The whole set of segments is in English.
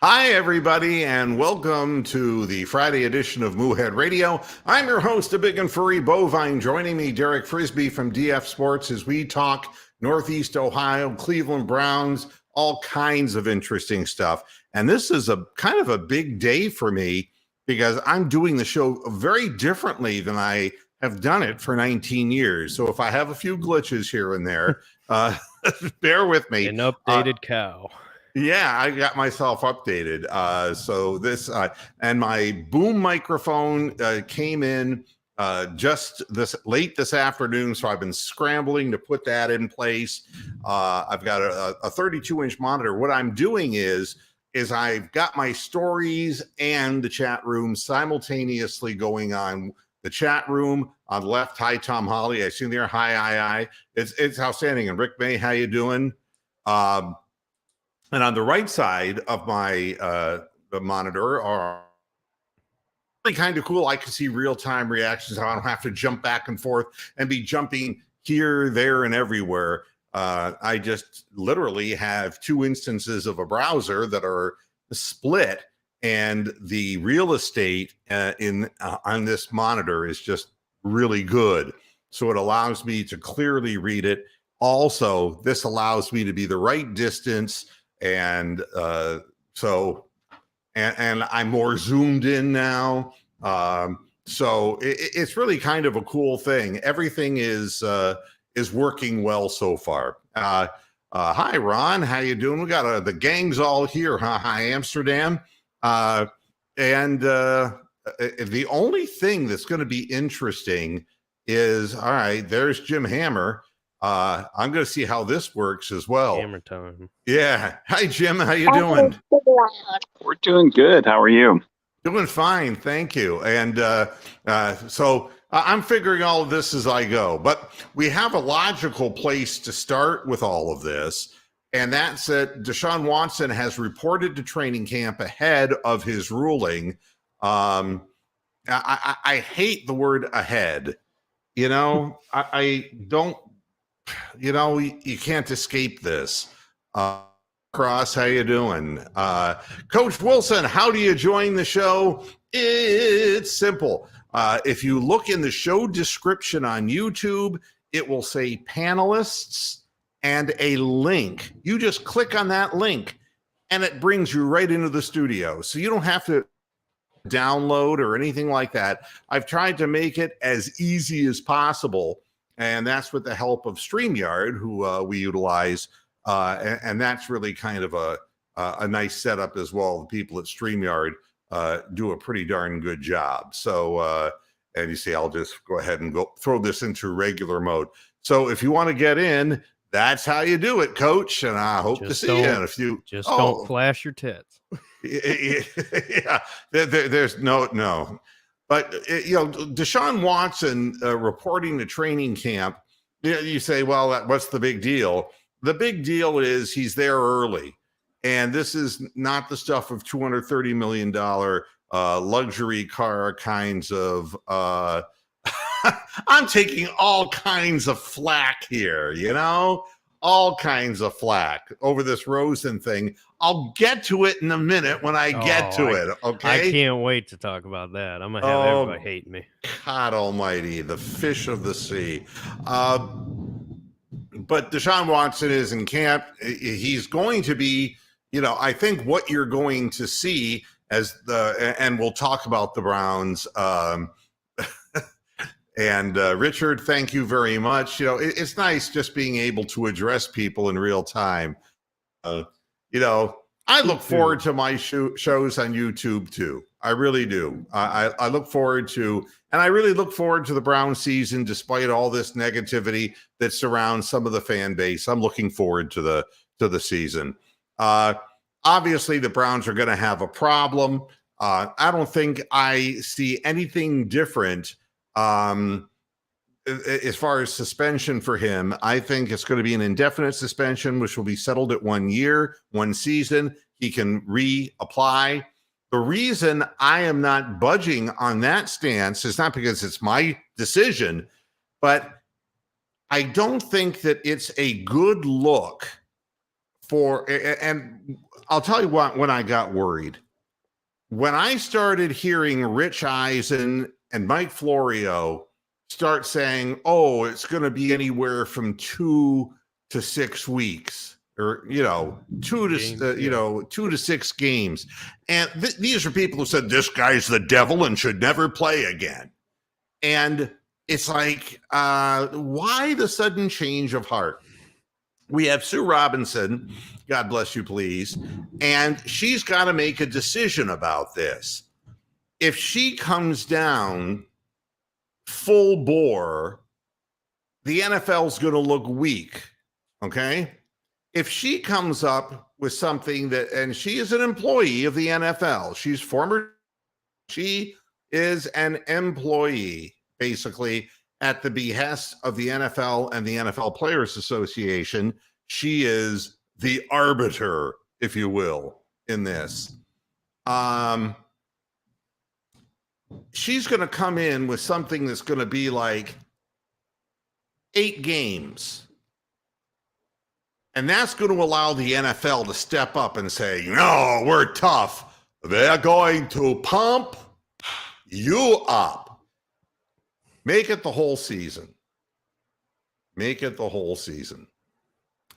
Hi, everybody, and welcome to the Friday edition of Moohead Radio. I'm your host, a big and furry bovine. Joining me, Derek Frisbee from DF Sports, as we talk Northeast Ohio, Cleveland Browns, all kinds of interesting stuff. And this is a kind of a big day for me because I'm doing the show very differently than I have done it for 19 years. So if I have a few glitches here and there, bear with me. An updated cow. Yeah, I got myself updated. So this and my boom microphone came in just late this afternoon. So I've been scrambling to put that in place. I've got a 32-inch monitor. What I'm doing is I've got my stories and the chat room simultaneously going on. The chat room on the left. Hi, Tom Holly. I see there. Hi. It's outstanding. And Rick May, how you doing? And on the right side of my the monitor are really kind of cool. I can see real-time reactions. I don't have to jump back and forth and be jumping here, there, and everywhere. I just literally have two instances of a browser that are split, and the real estate on this monitor is just really good. So it allows me to clearly read it. Also, this allows me to be the right distance. And so I'm more zoomed in now. So it's really kind of a cool thing. Everything is working well so far. Hi, Ron. How you doing? We got the gang's all here. Hi, Amsterdam. And the only thing that's going to be interesting is, all right, there's Jim Hammer. I'm going to see how this works as well. Hammer time. Yeah. Hi, Jim. How you doing? We're doing good. How are you? Doing fine. Thank you. And so I'm figuring all of this as I go. But we have a logical place to start with all of this. And that's that Deshaun Watson has reported to training camp ahead of his ruling. I hate the word ahead. You know, I don't. You know, you can't escape this. Cross, how you doing? Coach Wilson, how do you join the show? It's simple. If you look in the show description on YouTube, it will say panelists and a link. You just click on that link and it brings you right into the studio. So you don't have to download or anything like that. I've tried to make it as easy as possible. And that's with the help of StreamYard, who we utilize. And that's really kind of a nice setup as well. The people at StreamYard do a pretty darn good job. So, and you see, I'll just go ahead and throw this into regular mode. So if you want to get in, that's how you do it, Coach. And I hope to see you in a few. Just don't flash your tits. Yeah, there's no. But, Deshaun Watson reporting to training camp, you say, well, what's the big deal? The big deal is he's there early. And this is not the stuff of $230 million luxury car kinds of, I'm taking all kinds of flack here, all kinds of flack over this Rosen thing. I'll get to it in a minute when I get to it, okay? I can't wait to talk about that. I'm going to have everybody hate me. God almighty, the fish of the sea. But Deshaun Watson is in camp. He's going to be, I think what you're going to see and we'll talk about the Browns. And Richard, thank you very much. It's nice just being able to address people in real time. I look forward to my shows on YouTube too. I really do. I look forward to, and I really look forward to the Brown season, despite all this negativity that surrounds some of the fan base. I'm looking forward to the season. Obviously, the Browns are going to have a problem. I don't think I see anything different. As far as suspension for him, I think it's going to be an indefinite suspension, which will be settled at 1 year, 1 season. He can reapply. The reason I am not budging on that stance is not because it's my decision, but I don't think that it's a good look for, and I'll tell you what, when I got worried, when I started hearing Rich Eisen and Mike Florio start saying, oh, it's going to be anywhere from 2 to 6 weeks, or, 2 to 6 games. And these are people who said, this guy's the devil and should never play again. And it's like, why the sudden change of heart? We have Sue Robinson, God bless you, please, and she's got to make a decision about this. If she comes down full bore, the NFL's going to look weak, okay? If she comes up with something that, and she is an employee of the NFL, she is an employee, basically, at the behest of the NFL and the NFL Players Association. She is the arbiter, if you will, in this. She's going to come in with something that's going to be like 8 games. And that's going to allow the NFL to step up and say, no, we're tough. They're going to pump you up. Make it the whole season. Make it the whole season.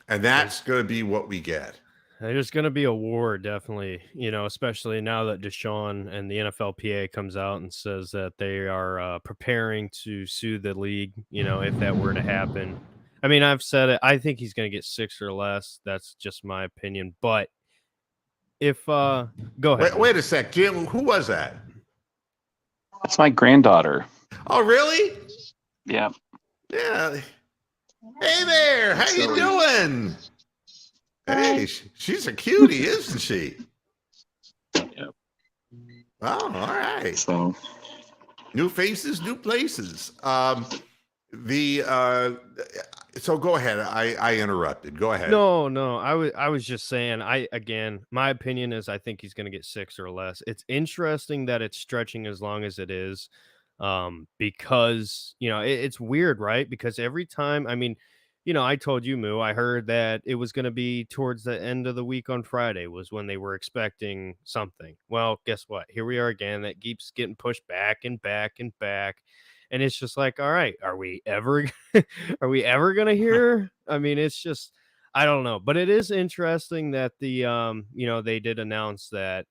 And that's going to be what we get. There's going to be a war, definitely, especially now that Deshaun and the NFLPA comes out and says that they are preparing to sue the league, if that were to happen. I mean, I've said it. I think he's going to get 6 or less. That's just my opinion. But if go ahead. Wait a sec, Jim. Who was that? That's my granddaughter. Oh, really? Yeah. Yeah. Hey there. How you doing? Hey, she's a cutie, isn't she? Yep. Oh, all right. So, new faces, new places. So go ahead. I interrupted. Go ahead. No. I was just saying. My opinion is I think he's going to get 6 or less. It's interesting that it's stretching as long as it is, because it's weird, right? Because every time, I mean, I told you, Moo, I heard that it was going to be towards the end of the week on Friday was when they were expecting something. Well, guess what? Here we are again. That keeps getting pushed back and back and back. And it's just like, all right, are we ever going to hear? I mean, it's just, I don't know. But it is interesting that they did announce that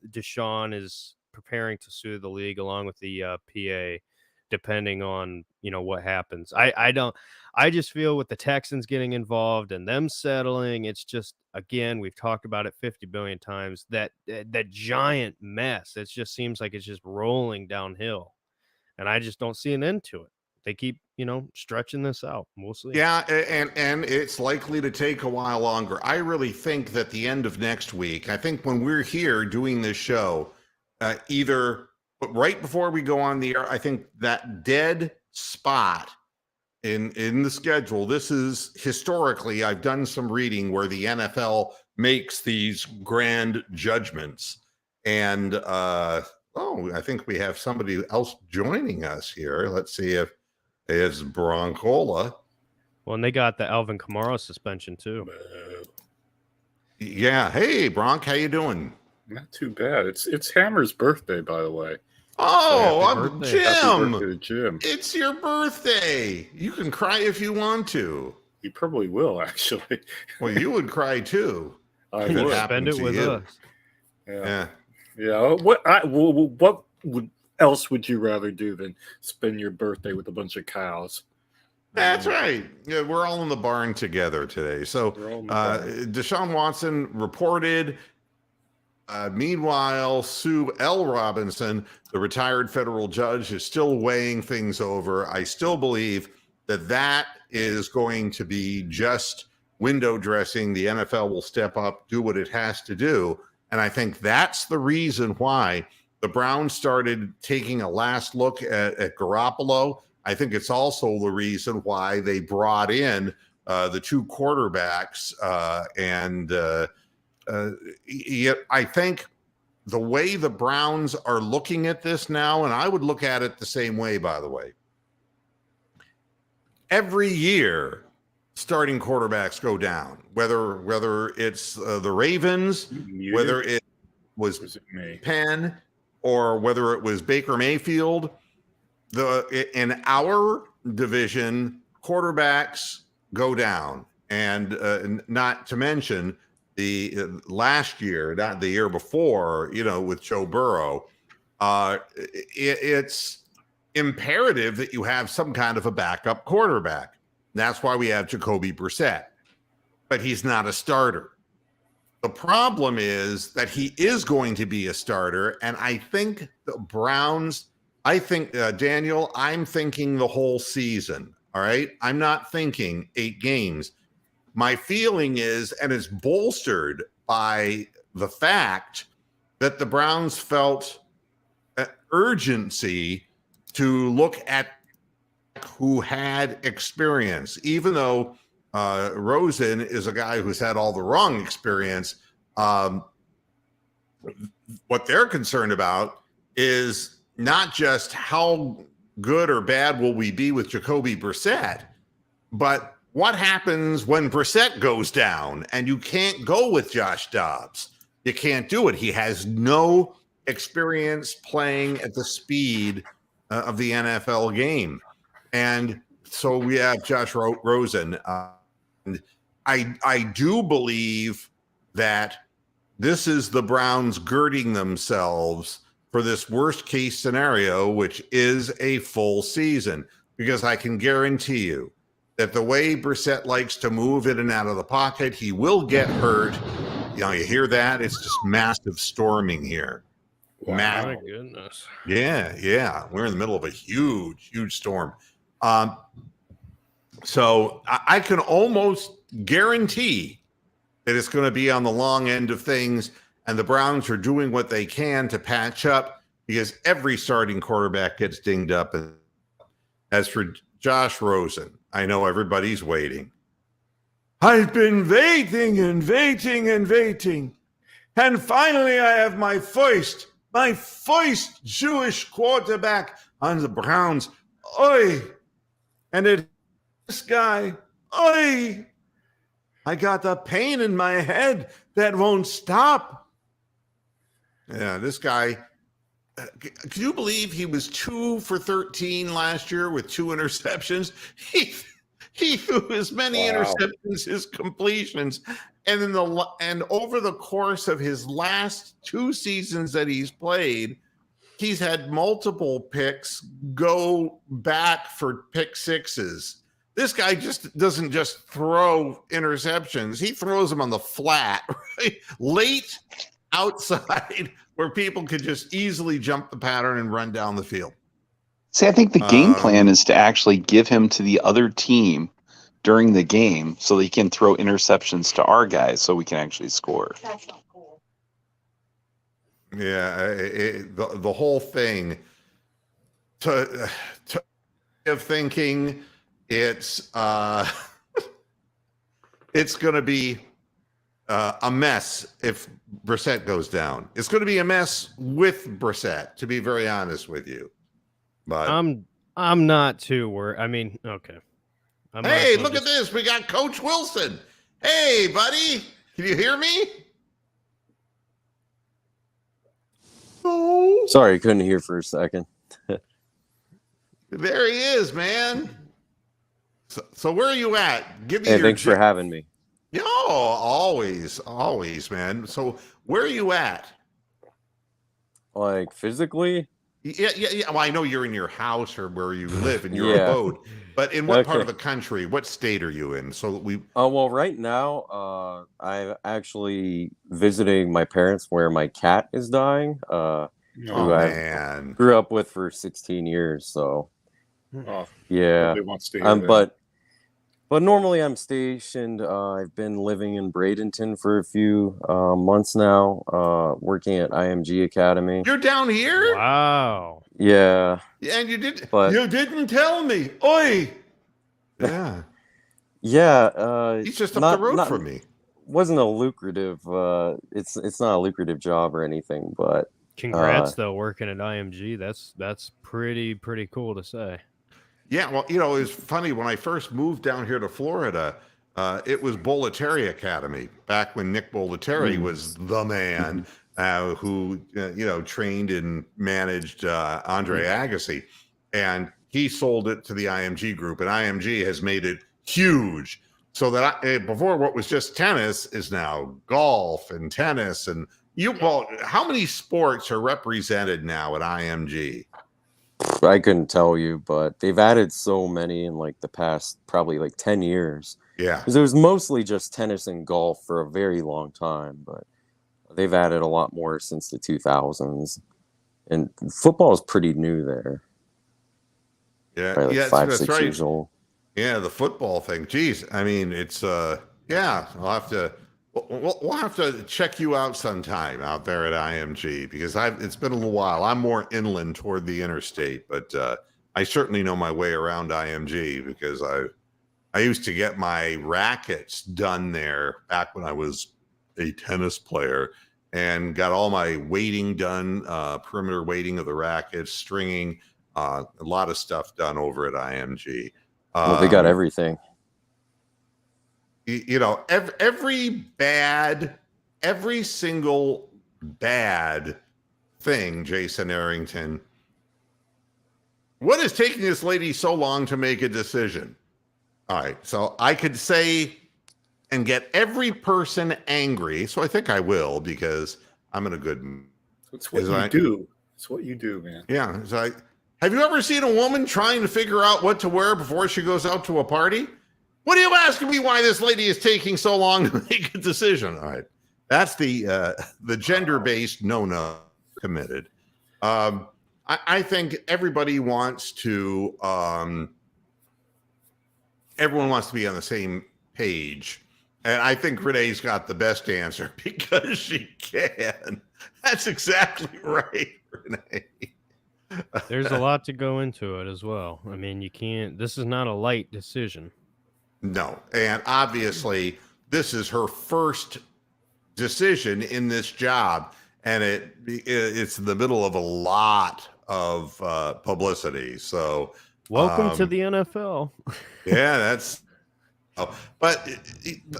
Deshaun is preparing to sue the league along with the PA, depending on, what happens. I just feel with the Texans getting involved and them settling, it's just, again, we've talked about it 50 billion times, that giant mess. It just seems like it's just rolling downhill. And I just don't see an end to it. They keep, stretching this out. We'll see. Yeah, and it's likely to take a while longer. I really think that the end of next week, I think when we're here doing this show, either right before we go on the air, I think that dead spot in the schedule, this is historically, I've done some reading where the NFL makes these grand judgments. And I think we have somebody else joining us here. Let's see if it's Broncola. Well, and they got the Alvin Kamara suspension too. Yeah. Hey, Bronk, how you doing? Not too bad. It's Hammer's birthday, by the way. Oh, Happy birthday to Jim. It's your birthday. You can cry if you want to. He probably will, actually. Well, you would cry too. I If it would. happened Spend it to with you. us. Yeah. Yeah. What else would you rather do than spend your birthday with a bunch of cows? That's right. Yeah, we're all in the barn together today. So Deshaun Watson reported. Meanwhile, Sue L. Robinson, the retired federal judge, is still weighing things over. I still believe that is going to be just window dressing. The NFL will step up, do what it has to do. And I think that's the reason why the Browns started taking a last look at Garoppolo. I think it's also the reason why they brought in the 2 quarterbacks. I think the way the Browns are looking at this now, and I would look at it the same way, by the way. Every year, starting quarterbacks go down, whether it's the Ravens, whether it was me? Penn, or whether it was Baker Mayfield. In our division, quarterbacks go down, and not to mention the last year, not the year before, with Joe Burrow. It's imperative that you have some kind of a backup quarterback. That's why we have Jacoby Brissett, but he's not a starter. The problem is that he is going to be a starter, and I think the Browns, Daniel, I'm thinking the whole season, all right? I'm not thinking 8 games. My feeling is, and it's bolstered by the fact that the Browns felt urgency to look at who had experience, even though Rosen is a guy who's had all the wrong experience. What they're concerned about is not just how good or bad will we be with Jacoby Brissett, but what happens when Brissett goes down and you can't go with Josh Dobbs. You can't do it. He has no experience playing at the speed of the NFL game. And so we have Josh Rosen. And I do believe that this is the Browns girding themselves for this worst case scenario, which is a full season, because I can guarantee you that the way Brissett likes to move in and out of the pocket, he will get hurt. You hear that? It's just massive storming here. Wow. My goodness. Yeah. We're in the middle of a huge storm. So I can almost guarantee that it's going to be on the long end of things, and the Browns are doing what they can to patch up, because every starting quarterback gets dinged up. As for Josh Rosen, I know everybody's waiting. I've been waiting and waiting and waiting, and finally I have my first Jewish quarterback on the Browns. Oi! And this guy, oi! I got a pain in my head that won't stop. Yeah, this guy, can you believe he was 2 for 13 last year with 2 interceptions? He threw as many interceptions as completions. And over the course of his last 2 seasons that he's played, he's had multiple picks go back for pick sixes. This guy just doesn't just throw interceptions. He throws them on the flat, right? Late outside where people could just easily jump the pattern and run down the field. See, I think the game plan is to actually give him to the other team during the game so that he can throw interceptions to our guys so we can actually score. That's not cool. Yeah, the whole thing to of thinking it's it's going to be a mess if Brissett goes down. It's going to be a mess with Brissett, to be very honest with you. But I'm not too worried. I mean, okay. Hey, look at this. We got Coach Wilson. Hey, buddy. Can you hear me? Oh. Sorry, I couldn't hear for a second. There he is, man. So where are you at? Give me Hey, your thanks for having me. always, man. So where are you at? Like physically? Yeah. Well, I know you're in your house or where you live in your abode, but in what part of the country? What state are you in? So that we. Oh well, right now, I'm actually visiting my parents where my cat is dying. Oh who I man, grew up with for 16 years. So yeah, but normally I'm stationed. I've been living in Bradenton for a few months now, working at IMG Academy. you're down here. Wow. Yeah, And you didn't tell me. Oi. Yeah. yeah. He's just up the road from me. Wasn't a lucrative. It's not a lucrative job or anything, but Congrats though, working at IMG. That's pretty cool to say. Yeah, well, it's funny when I first moved down here to Florida. It was Bollettieri Academy back when Nick Bollettieri was the man who trained and managed Andre Agassi, and he sold it to the IMG group, and IMG has made it huge. So that before what was just tennis is now golf and tennis and how many sports are represented now at IMG? I couldn't tell you, but they've added so many in like the past probably like 10 years. Yeah. Because it was mostly just tennis and golf for a very long time, but they've added a lot more since the 2000s. And football is pretty new there. Yeah. Probably like 5-6 right. years old. Yeah, the football thing. Geez, I mean, it's I'll have to. We'll have to check you out sometime out there at IMG because it's been a little while. I'm more inland toward the interstate, but I certainly know my way around IMG because I used to get my rackets done there back when I was a tennis player and got all my weighting done, perimeter weighting of the rackets, stringing, a lot of stuff done over at IMG. Well, they got everything. Every single bad thing, Jason Arrington. What is taking this lady so long to make a decision? All right, so I could say and get every person angry. So I think I will because I'm in a good mood. It's what you do. It's what you do, man. Yeah. It's like, have you ever seen a woman trying to figure out what to wear before she goes out to a party? What are you asking me why this lady is taking so long to make a decision? All right. That's the gender-based no committed. I think everybody wants to everyone wants to be on the same page. And I think Renee's got the best answer because she can. That's exactly right, Renee. There's a lot to go into it as well. I mean, this is not a light decision. No. And obviously, this is her first decision in this job. And it's in the middle of a lot of publicity. So welcome to the NFL. Yeah, that's. But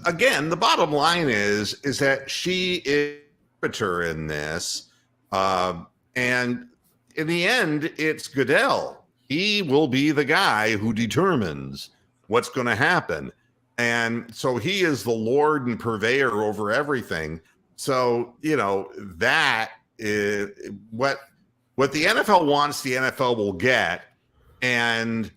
again, the bottom line is that she is arbiter in this, and in the end, it's Goodell. He will be the guy who determines what's going to happen, and so he is the lord and purveyor over everything. So that is what the NFL wants. The NFL will get, and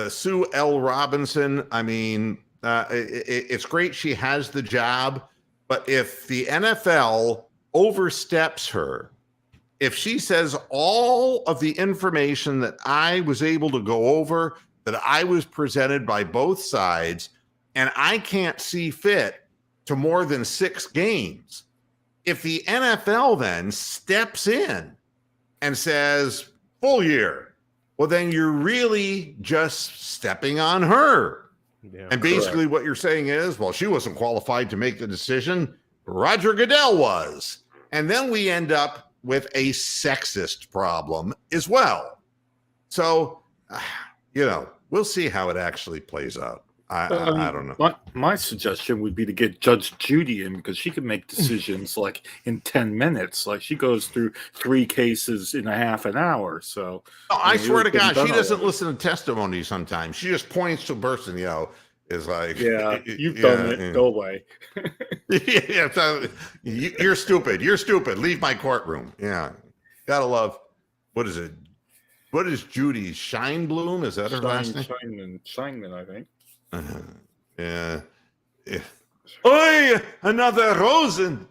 Sue L. Robinson. I mean. It's great she has the job, but if the NFL oversteps her, if she says all of the information that I was able to go over, that I was presented by both sides, and I can't see fit to more than 6 games, if the NFL then steps in and says full year, well, then you're really just stepping on her. Yeah, and basically what you're saying is, well, she wasn't qualified to make the decision. Roger Goodell was. And then we end up with a sexist problem as well. So, we'll see how it actually plays out. I don't know. My suggestion would be to get Judge Judy in because she can make decisions like in 10 minutes. Like she goes through 3 cases in a half an hour. So I swear to God, she doesn't listen to testimony sometimes. She just points to a person, is like, yeah, you've done it. Go away. Yeah, so you're stupid. You're stupid. Leave my courtroom. Yeah. Gotta love, what is it? What is Judy Scheinblum? Is that her last name? Scheinman, I think. Yeah. Oi, another Rosen.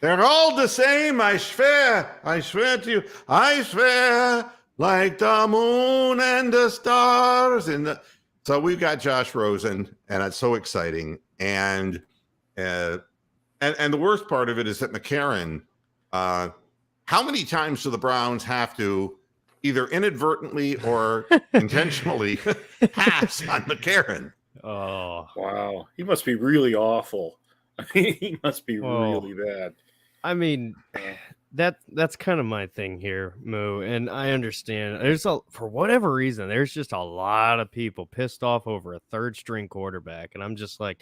They're all the same. I swear to you. I swear like the moon and the stars. So we've got Josh Rosen, and it's so exciting. And the worst part of it is that McCarron, how many times do the Browns have to either inadvertently or intentionally pass on McCarron? Oh, wow. He must be really awful. I mean, he must be really bad. I mean, that's kind of my thing here, Moo, and I understand. For whatever reason, there's just a lot of people pissed off over a third string quarterback, and I'm just like,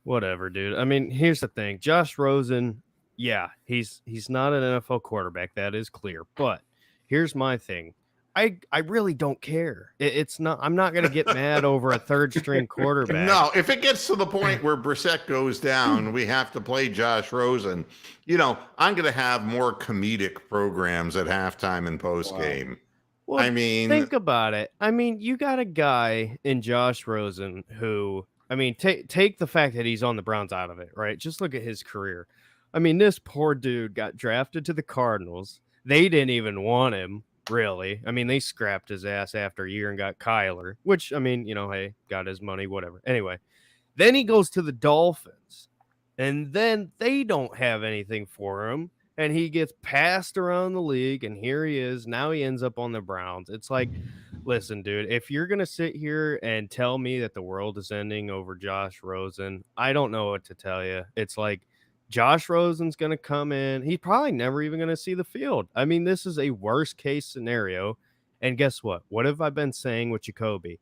whatever, dude. I mean, here's the thing. Josh Rosen, yeah, he's not an NFL quarterback, that is clear. But here's my thing. I really don't care. It's not. I'm not gonna get mad over a third string quarterback. No, if it gets to the point where Brissett goes down, we have to play Josh Rosen. I'm going to have more comedic programs at halftime and post game. Wow. Well, I mean, think about it. I mean, you got a guy in Josh Rosen who, I mean, take the fact that he's on the Browns out of it, right? Just look at his career. I mean, this poor dude got drafted to the Cardinals. They didn't even want him. Really. I mean, they scrapped his ass after a year and got Kyler, which, I mean, hey, got his money, whatever. Anyway, then he goes to the Dolphins, and then they don't have anything for him, and he gets passed around the league, and here he is. Now he ends up on the Browns. It's like, listen, dude, if you're going to sit here and tell me that the world is ending over Josh Rosen, I don't know what to tell you. It's like, Josh Rosen's going to come in. He's probably never even going to see the field. I mean, this is a worst case scenario. And guess what? What have I been saying with Jacoby?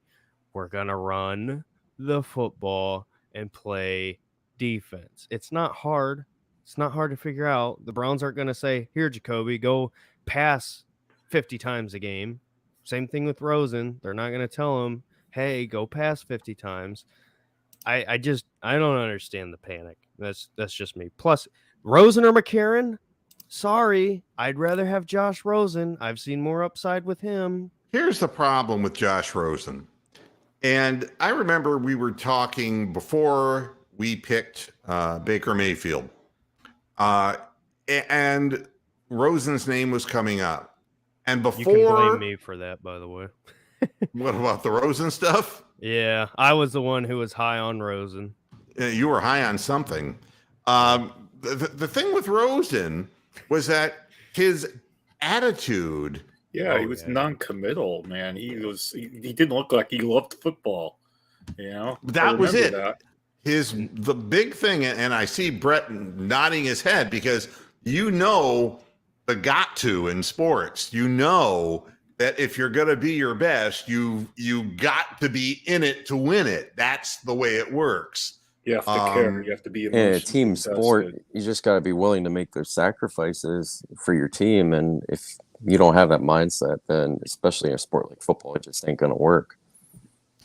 We're going to run the football and play defense. It's not hard. It's not hard to figure out. The Browns aren't going to say, here, Jacoby, go pass 50 times a game. Same thing with Rosen. They're not going to tell him, hey, go pass 50 times. I don't understand the panic. That's just me. Plus, Rosen or McCarron, sorry, I'd rather have Josh Rosen. I've seen more upside with him. Here's the problem with Josh Rosen. And I remember we were talking before we picked Baker Mayfield. And Rosen's name was coming up. And before... You can blame me for that, by the way. What about the Rosen stuff? Yeah, I was the one who was high on Rosen. You were high on something. The thing with Rosen was that his attitude. Yeah, he was non-committal, man. He didn't look like he loved football. That was it. The big thing, and I see Brett nodding his head because the got to in sports. That if you're going to be your best, you got to be in it to win it. That's the way it works. You have to care. You have to be in a team sport. You just got to be willing to make those sacrifices for your team. And if you don't have that mindset, then especially in a sport like football, it just ain't going to work.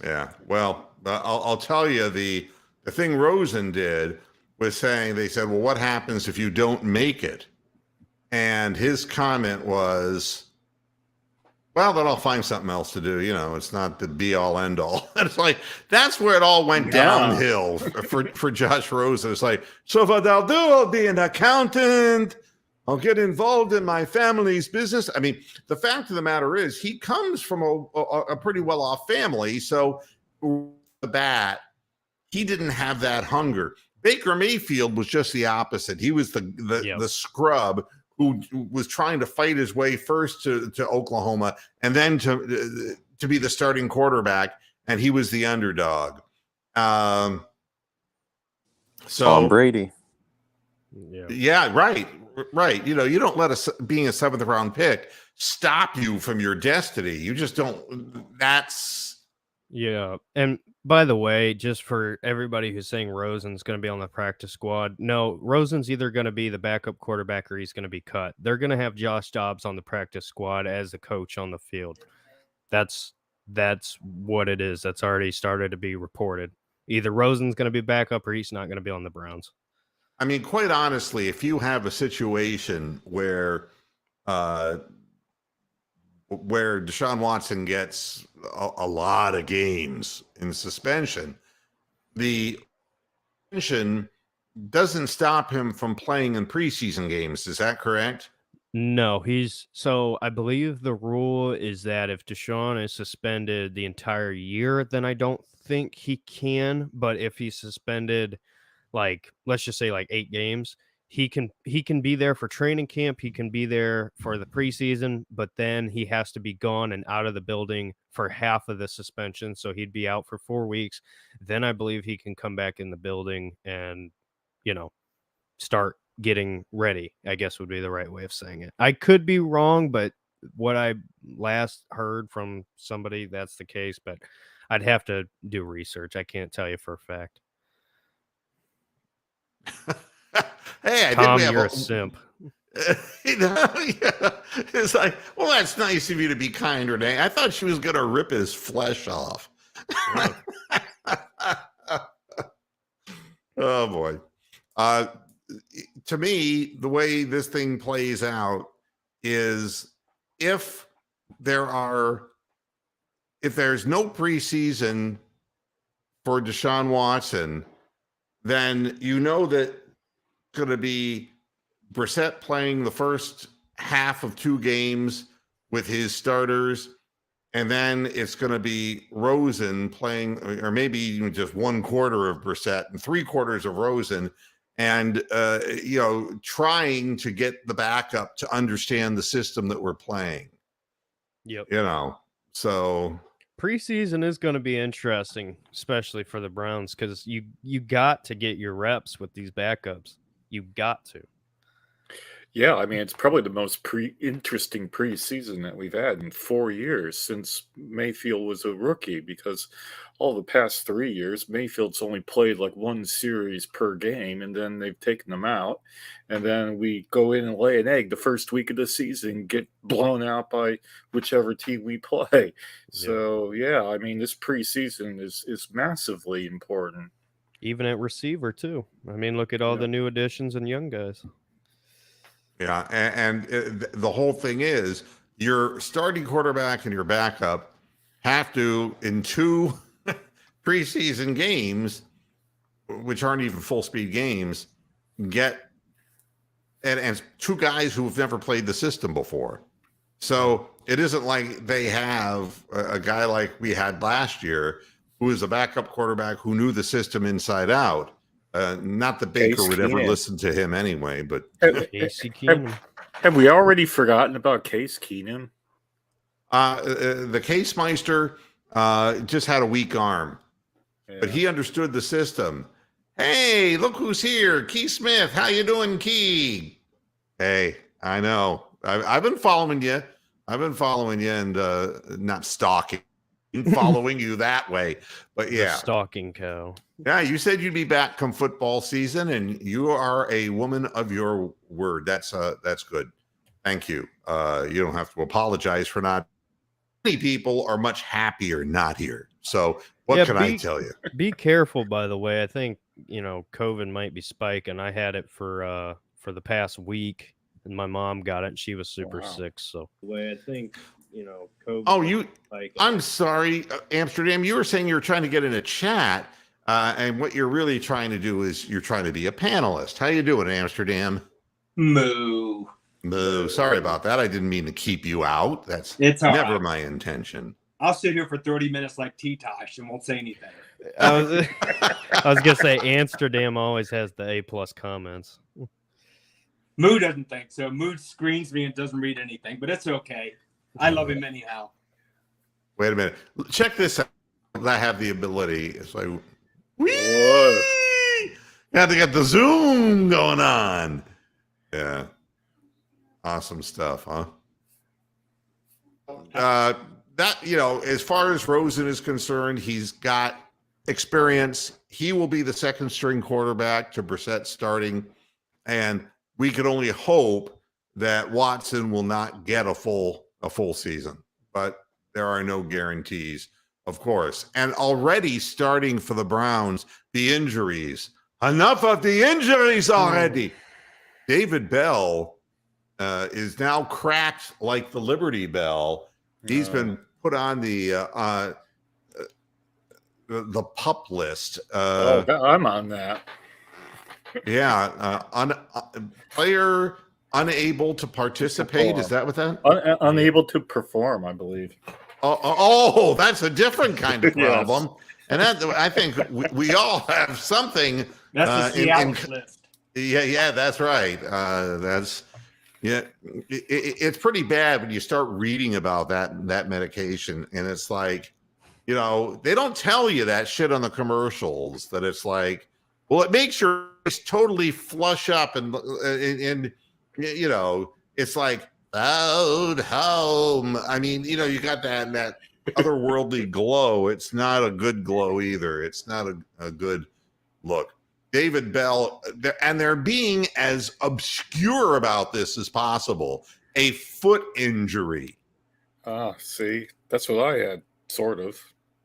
Yeah. Well, I'll tell you, the thing Rosen did was they said, well, what happens if you don't make it? And his comment was, well, then I'll find something else to do. It's not the be all end all. It's like, that's where it all went downhill for Josh Rosen. It's like, so what I'll do, I'll be an accountant. I'll get involved in my family's business. I mean, the fact of the matter is he comes from a pretty well-off family. So the bat, he didn't have that hunger. Baker Mayfield was just the opposite. He was the scrub who was trying to fight his way first to Oklahoma and then to be the starting quarterback, and he was the underdog. So Tom Brady. Yeah, right. You don't let being a seventh round pick stop you from your destiny. You just don't. Yeah. And by the way, just for everybody who's saying Rosen's going to be on the practice squad, no, Rosen's either going to be the backup quarterback or he's going to be cut. They're going to have Josh Dobbs on the practice squad as the coach on the field. That's what it is. That's already started to be reported. Either Rosen's going to be backup or he's not going to be on the Browns. I mean, quite honestly, if you have a situation where Deshaun Watson gets a lot of games in suspension, the suspension doesn't stop him from playing in preseason games. Is that correct? No, so I believe the rule is that if Deshaun is suspended the entire year, then I don't think he can. But if he's suspended, let's just say 8 games, he can be there for training camp. He can be there for the preseason, but then he has to be gone and out of the building for half of the suspension. So he'd be out for 4 weeks. Then I believe he can come back in the building and, start getting ready, I guess would be the right way of saying it. I could be wrong, but what I last heard from somebody, that's the case, but I'd have to do research. I can't tell you for a fact. Hey, I Tom, think we you're have a simp. Yeah. It's like, well, that's nice of you to be kind, Renee. I thought she was going to rip his flesh off. Oh, boy. To me, the way this thing plays out is if there's no preseason for Deshaun Watson, then you know that it's going to be Brissett playing the first half of 2 games with his starters, and then it's going to be Rosen playing, or maybe even just 1 quarter of Brissett and 3 quarters of Rosen, and trying to get the backup to understand the system that we're playing. Yep. So preseason is going to be interesting, especially for the Browns, because you got to get your reps with these backups. You got to. Yeah, I mean, it's probably the most interesting preseason that we've had in 4 years since Mayfield was a rookie, because all the past 3 years, Mayfield's only played like 1 series per game, and then they've taken them out. And then we go in and lay an egg the first week of the season, get blown out by whichever team we play. So, yeah, I mean, this preseason is massively important. Even at receiver, too. I mean, look at all the new additions and young guys. Yeah, and the whole thing is your starting quarterback and your backup have to, in 2 preseason games, which aren't even full speed games, get and 2 guys who have never played the system before. So it isn't like they have a guy like we had last year who was a backup quarterback who knew the system inside out. Not that Baker would ever listen to him anyway, but Casey Keenum. Have we already forgotten about Case Keenum? The Case Meister just had a weak arm, but he understood the system. Hey, look who's here, Key Smith. How you doing, Key? Hey, I know. I've been following you. And not stalking. Following you that way, but yeah, stalking cow. Yeah, you said you'd be back come football season, and you are a woman of your word. That's good. Thank you. You don't have to apologize for not. Many people are much happier not here. So what can I tell you? Be careful, by the way. I think COVID might be spiking. I had it for the past week, and my mom got it, and she was super sick. So the way I think. COVID. Oh, I'm sorry, Amsterdam. You were saying you were trying to get in a chat, and what you're really trying to do is you're trying to be a panelist. How you doing, Amsterdam? Moo. Sorry about that. I didn't mean to keep you out. It's never my intention. I'll sit here for 30 minutes like T-Tosh and won't say anything. I was gonna say Amsterdam always has the A+ comments. Moo doesn't think so. Moo screens me and doesn't read anything, but it's okay. I love him anyhow. Wait a minute. Check this out. I have the ability. It's like, yeah, they got the zoom going on. Yeah. Awesome stuff, huh? As far as Rosen is concerned, he's got experience. He will be the second string quarterback to Brissett starting. And we could only hope that Watson will not get a full season, but there are no guarantees, of course. And already starting for the Browns, the injuries. Enough of the injuries already. David Bell is now cracked like the Liberty Bell. He's been put on the PUP list. I'm on that. Yeah, player unable to participate. Is that what that? Unable to perform, I believe. Oh, that's a different kind of problem. Yes. And that, I think we all have something. That's the Seattle list. Yeah, that's right. It's pretty bad when you start reading about that medication, and it's like, they don't tell you that shit on the commercials. That it's like, well, it makes your totally flush up and you know, it's like out home. I mean, you know, you got that otherworldly glow. It's not a good glow either. It's not a good look. David Bell, and they're being as obscure about this as possible. A foot injury. See, that's what I had, sort of.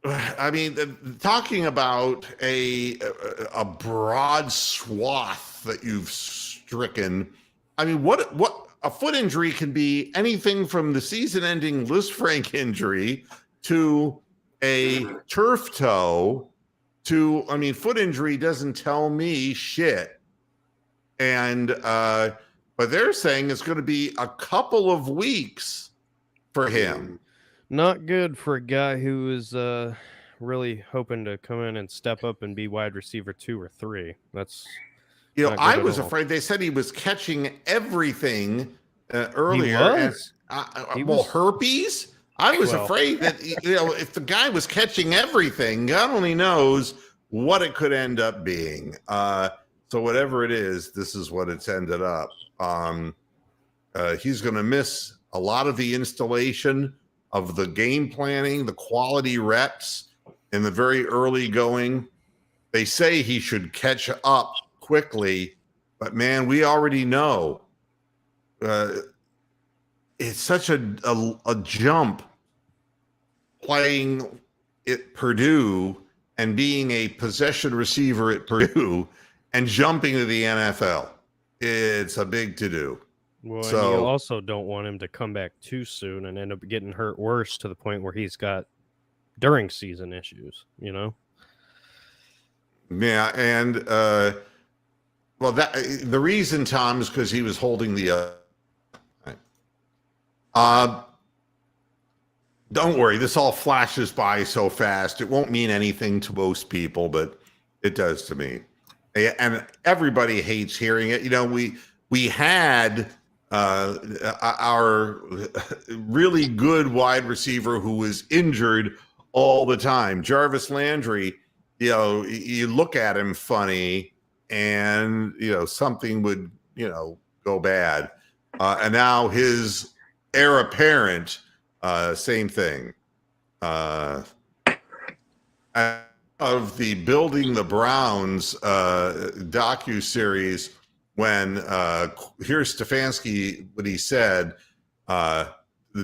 I mean, talking about a broad swath that you've stricken. I mean, what a foot injury can be anything from the season-ending Lisfranc injury to a turf toe to, I mean, foot injury doesn't tell me shit. And but they're saying it's going to be a couple of weeks for him. Not good for a guy who is really hoping to come in and step up and be wide receiver 2 or 3. That's, you know, I was afraid. They said he was catching everything earlier. He was. Was. Herpes. I was afraid that, you know, if the guy was catching everything, God only knows what it could end up being. So whatever it is, this is what it's ended up. He's going to miss a lot of the installation of the game planning, the quality reps in the very early going. They say he should catch up quickly, but man, we already know it's such a jump playing at Purdue and being a possession receiver at Purdue and jumping to the NFL. It's a big to-do. Well, so, and you also don't want him to come back too soon and end up getting hurt worse to the point where he's got during season issues, you know? Yeah, and well, that the reason, Tom, is because he was holding the don't worry, this all flashes by so fast. It won't mean anything to most people, but it does to me. And everybody hates hearing it. You know, we had our really good wide receiver who was injured all the time, Jarvis Landry. You know, you look at him funny and, you know, something would, you know, go bad. And now his heir apparent, same thing. Of the Building the Browns docuseries, when here's Stefanski, what he said,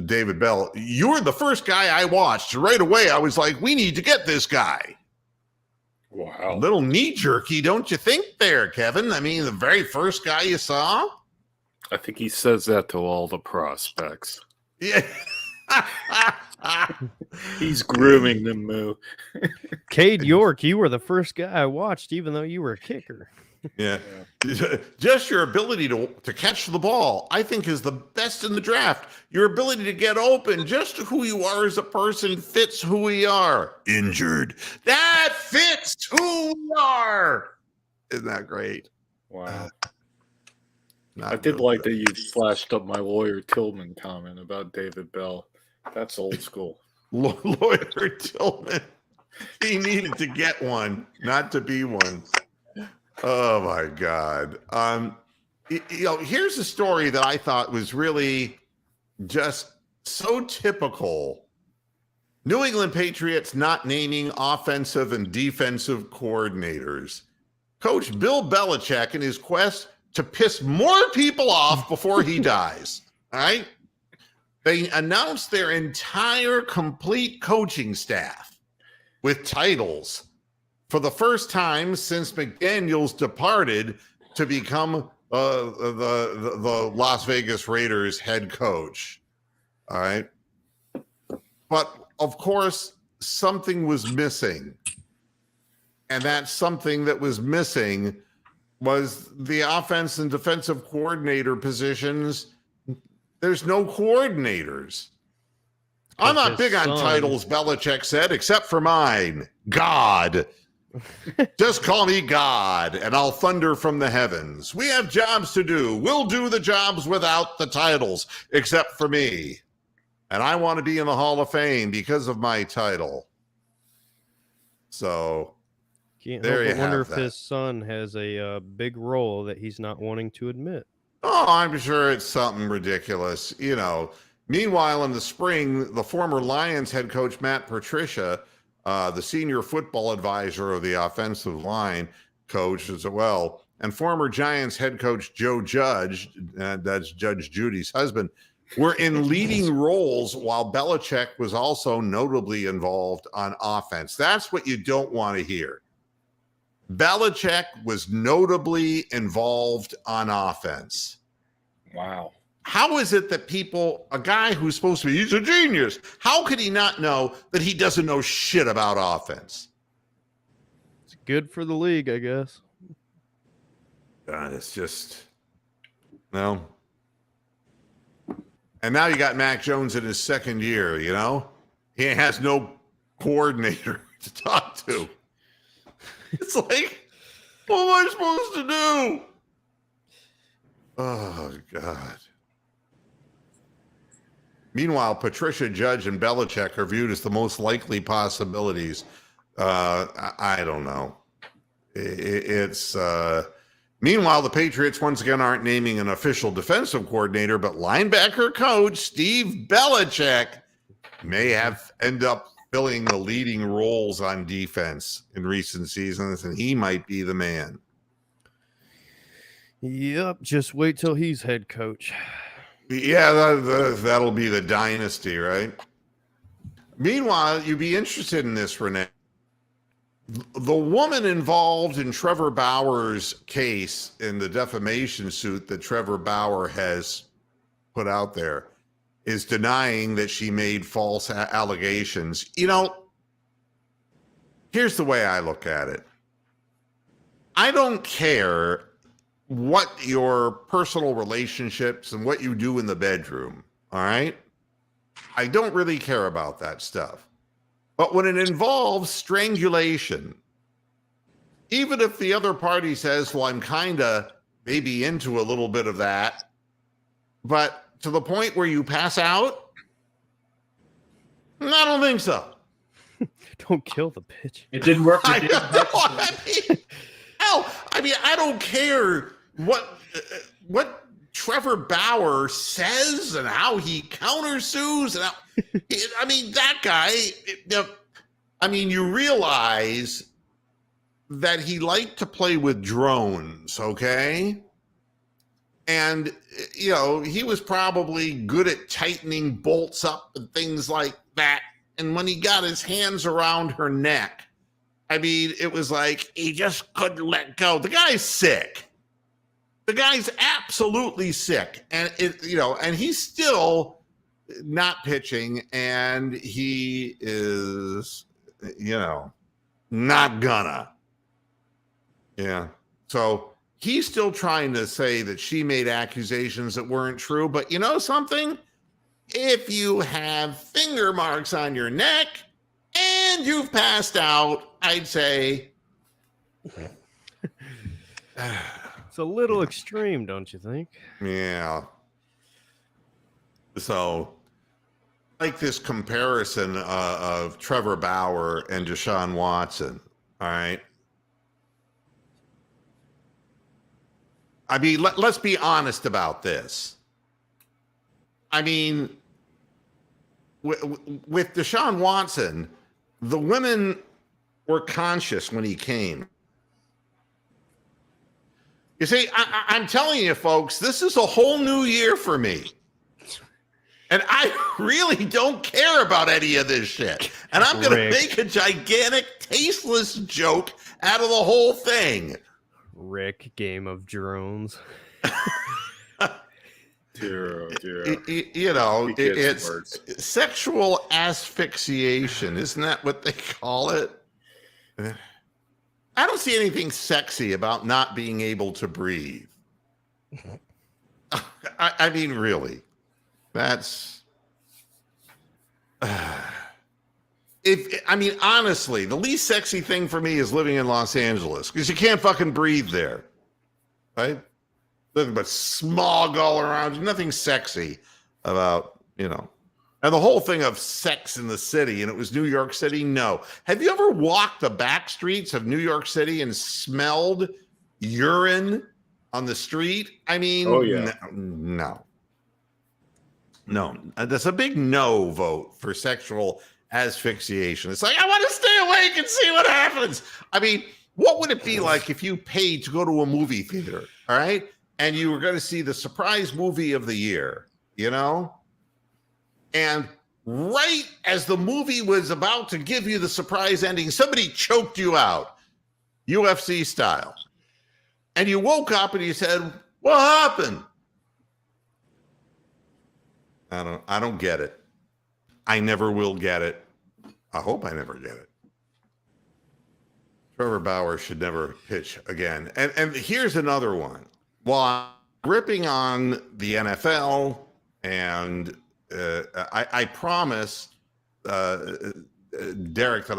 David Bell, you were the first guy I watched. Right away, I was like, we need to get this guy. Wow. A little knee-jerky, don't you think there, Kevin? I mean, the very first guy you saw? I think he says that to all the prospects. Yeah. He's grooming them, Moo. Cade York, you were the first guy I watched, even though you were a kicker. Yeah. Just your ability to catch the ball, I think, is the best in the draft. Your ability to get open, just who you are as a person fits who we are. Injured. That fits who we are. Isn't that great? Wow. I did like that you flashed up my lawyer Tillman comment about David Bell. That's old school. Lawyer Tillman. He needed to get one, not to be one. Oh my God. You know, here's a story that I thought was really just so typical. New England Patriots not naming offensive and defensive coordinators. Coach Bill Belichick in his quest to piss more people off before he dies. All right. They announced their entire complete coaching staff with titles for the first time since McDaniels departed to become the Las Vegas Raiders head coach. All right. But of course, something was missing. And that something that was missing was the offense and defensive coordinator positions. There's no coordinators. I'm not big on titles, Belichick said, except for mine. God. Just call me God, and I'll thunder from the heavens. We have jobs to do. We'll do the jobs without the titles, except for me. And I want to be in the Hall of Fame because of my title. So Can't There help you but wonder have if that. his son has a big role that he's not wanting to admit. Oh, I'm sure it's something ridiculous. Meanwhile, in the spring, the former Lions head coach Matt Patricia, the senior football advisor of the offensive line coach as well, and former Giants head coach Joe Judge, that's Judge Judy's husband, were in leading roles while Belichick was also notably involved on offense. That's what you don't want to hear. Belichick was notably involved on offense. Wow. How is it that a guy who's supposed to be, he's a genius, how could he not know that he doesn't know shit about offense? It's good for the league, I guess. God, it's just, no. And now you got Mac Jones in his second year, He has no coordinator to talk to. It's like, what am I supposed to do? Oh, God. Meanwhile, Patricia, Judge, and Belichick are viewed as the most likely possibilities. I don't know. Meanwhile, the Patriots once again aren't naming an official defensive coordinator, but linebacker coach Steve Belichick may end up filling the leading roles on defense in recent seasons, and he might be the man. Yep, just wait till he's head coach. Yeah, that'll be the dynasty, right? Meanwhile, you'd be interested in this, Renee. The woman involved in Trevor Bauer's case in the defamation suit that Trevor Bauer has put out there is denying that she made false allegations. Here's the way I look at it. I don't care what your personal relationships and what you do in the bedroom, all right? I don't really care about that stuff. But when it involves strangulation, even if the other party says, well, I'm kind of maybe into a little bit of that, but to the point where you pass out, I don't think so. Don't kill the bitch. It didn't work. I don't care what Trevor Bauer says and how he countersues. And that guy, you realize that he liked to play with drones, okay? And, he was probably good at tightening bolts up and things like that. And when he got his hands around her neck, it was like he just couldn't let go. The guy's sick. The guy's absolutely sick. And and he's still not pitching, and he is, not gonna. Yeah. So he's still trying to say that she made accusations that weren't true. But you know something? If you have finger marks on your neck and you've passed out, I'd say it's a little extreme, don't you think? Yeah. So, like this comparison of Trevor Bauer and Deshaun Watson, all right? Let's be honest about this. With Deshaun Watson, the women were conscious when he came. You see, I'm telling you, folks, this is a whole new year for me. And I really don't care about any of this shit. And I'm going to make a gigantic, tasteless joke out of the whole thing. Rick, Game of Drones. Dear. It's sexual asphyxiation. Isn't that what they call it? I don't see anything sexy about not being able to breathe. Really. That's... honestly, the least sexy thing for me is living in Los Angeles because you can't fucking breathe there, right? Nothing but smog all around you. Nothing sexy about, And the whole thing of Sex in the City, and it was New York City. No. Have you ever walked the back streets of New York City and smelled urine on the street? I mean, oh yeah, no. That's a big no vote for sexual asphyxiation. It's like, I want to stay awake and see what happens. I mean, what would it be like if you paid to go to a movie theater, all right, and you were going to see the surprise movie of the year, you know? And right as the movie was about to give you the surprise ending, somebody choked you out, UFC style. And you woke up and you said, what happened? I don't get it. I never will get it. I hope I never get it. Trevor Bauer should never pitch again. And here's another one. While I'm ripping on the NFL, and I promise Derek that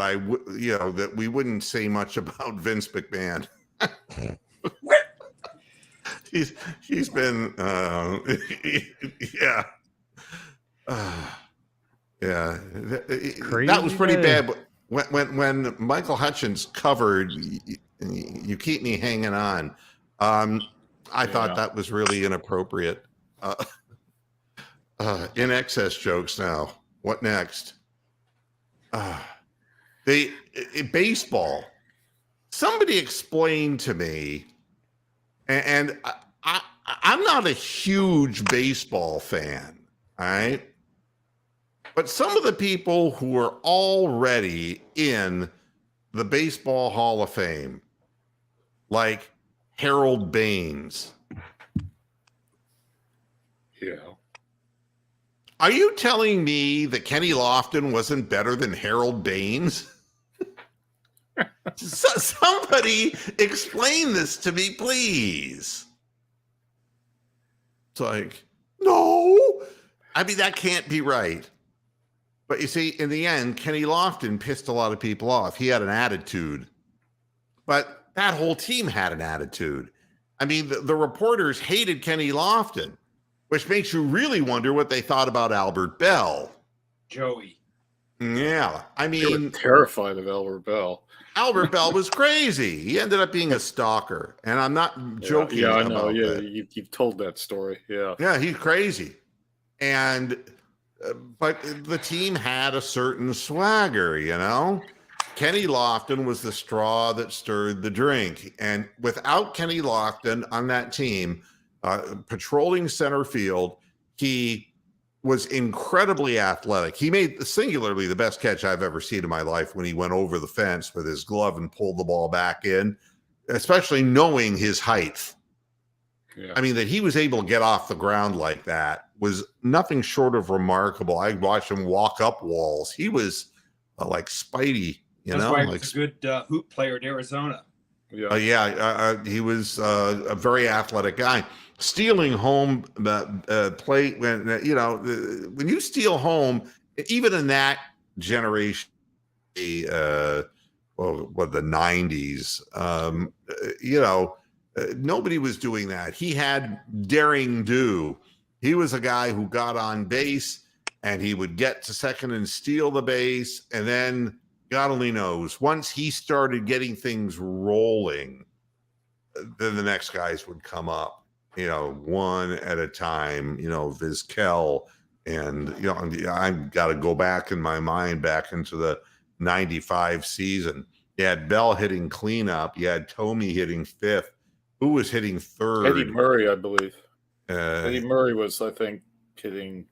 that we wouldn't say much about Vince McMahon. he's been yeah. Yeah, that was pretty bad. But when Michael Hutchins covered "You Keep Me Hanging On," I thought that was really inappropriate. In excess jokes now. What next? Baseball. Somebody explained to me, and I'm not a huge baseball fan. All right. But some of the people who are already in the Baseball Hall of Fame, like Harold Baines. Yeah. Are you telling me that Kenny Lofton wasn't better than Harold Baines? Somebody explain this to me, please. It's like, no. I mean, that can't be right. But you see, in the end, Kenny Lofton pissed a lot of people off. He had an attitude. But that whole team had an attitude. I mean, the reporters hated Kenny Lofton, which makes you really wonder what they thought about Albert Bell. Joey. Yeah. I mean, they were terrified of Albert Bell. Albert Bell was crazy. He ended up being a stalker. And I'm not joking. Yeah, I know. About Yeah, that. you've told that story. Yeah. Yeah, he's crazy. And but the team had a certain swagger, you know? Kenny Lofton was the straw that stirred the drink. And without Kenny Lofton on that team, patrolling center field, he was incredibly athletic. He made singularly the best catch I've ever seen in my life when he went over the fence with his glove and pulled the ball back in, especially knowing his height. Yeah. I mean, that he was able to get off the ground like that was nothing short of remarkable. I watched him walk up walls. He was like Spidey, That's know? Why he like, was a good hoop player at Arizona. He was a very athletic guy. Stealing home plate when when you steal home, even in that generation, the 90s, nobody was doing that. He had daring do. He was a guy who got on base and he would get to second and steal the base, and then God only knows, once he started getting things rolling, then the next guys would come up, one at a time, Vizquel. And, I've got to go back in my mind back into the 95 season. You had Bell hitting cleanup. You had Tomey hitting fifth. Who was hitting third? Eddie Murray, I believe. Eddie Murray was, I think, hitting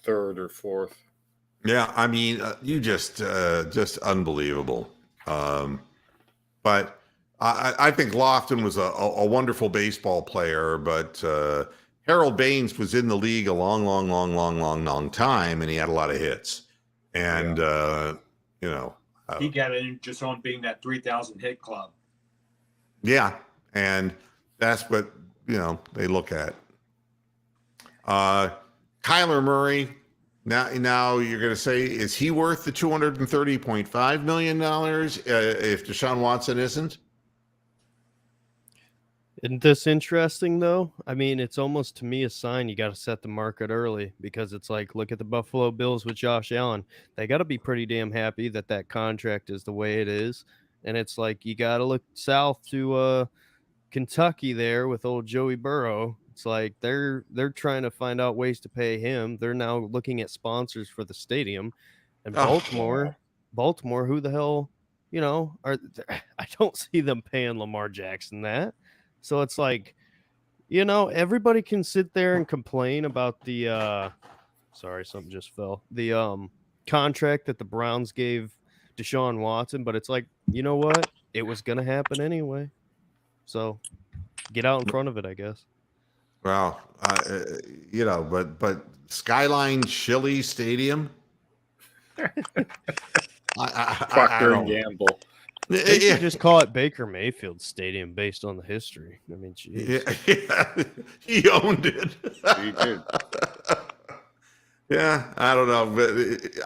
third or fourth. Yeah, I mean, you just unbelievable. But I think Lofton was a wonderful baseball player, but Harold Baines was in the league a long time, and he had a lot of hits. And, he got in just on being that 3,000 hit club. Yeah, and that's what, they look at. Kyler Murray, now you're going to say, is he worth the $230.5 million if Deshaun Watson isn't? Isn't this interesting, though? I mean, it's almost to me a sign you got to set the market early, because it's like, look at the Buffalo Bills with Josh Allen. They got to be pretty damn happy that contract is the way it is. And it's like, you got to look south to Kentucky there with old Joey Burrow. It's like they're trying to find out ways to pay him. They're now looking at sponsors for the stadium. And Baltimore, who the hell, I don't see them paying Lamar Jackson that. So it's like, everybody can sit there and complain about the sorry, something just fell. The contract that the Browns gave Deshaun Watson, but it's like, you know what? It was gonna happen anyway. So get out in front of it, I guess. Well, but Skyline Chili Stadium. Procter and Gamble. They should just call it Baker Mayfield Stadium based on the history. I mean, geez. Yeah. He owned it. He did. Yeah, I don't know, but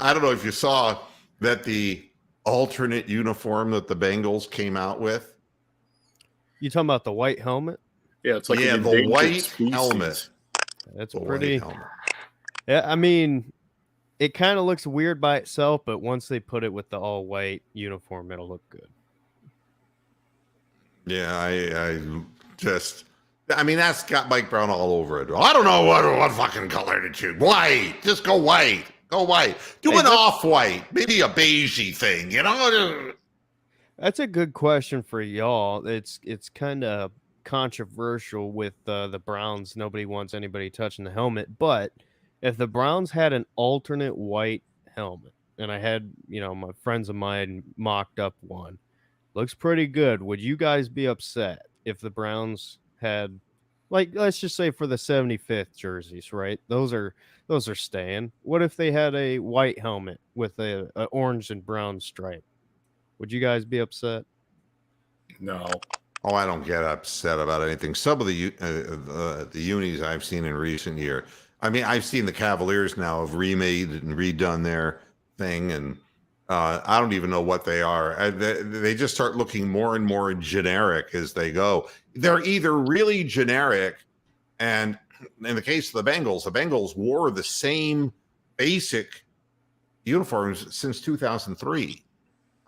I don't know if you saw that the alternate uniform that the Bengals came out with. You talking about the white helmet? Yeah, it's like the white helmet. That's pretty. Yeah, I mean, it kind of looks weird by itself, but once they put it with the all white uniform, it'll look good. Yeah, I mean, that's got Mike Brown all over it. I don't know what fucking color to choose. White. Just go white. Go white. Do an off-white. Maybe a beigey thing, That's a good question for y'all. It's kind of controversial with the Browns. Nobody wants anybody touching the helmet. But if the Browns had an alternate white helmet, and I had, my friends of mine mocked up one, looks pretty good. Would you guys be upset if the Browns had, like, let's just say for the 75th jerseys, right? Those are staying. What if they had a white helmet with a orange and brown stripe? Would you guys be upset? No. Oh, I don't get upset about anything. Some of the unis I've seen in recent year. I mean, I've seen the Cavaliers now have remade and redone their thing, and I don't even know what they are. They just start looking more and more generic as they go. They're either really generic, and in the case of the Bengals wore the same basic uniforms since 2003.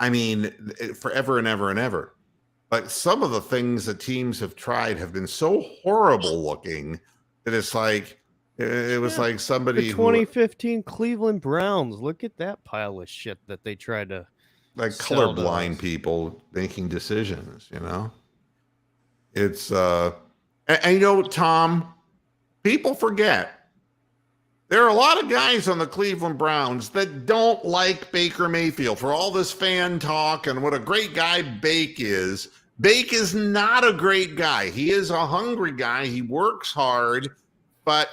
I mean, forever and ever and ever. But some of the things that teams have tried have been so horrible looking that it's like, it was like somebody. The 2015 Cleveland Browns. Look at that pile of shit that they tried to. Like colorblind people making decisions, It's, and Tom, people forget. There are a lot of guys on the Cleveland Browns that don't like Baker Mayfield for all this fan talk and what a great guy Bake is. Bake is not a great guy. He is a hungry guy. He works hard, but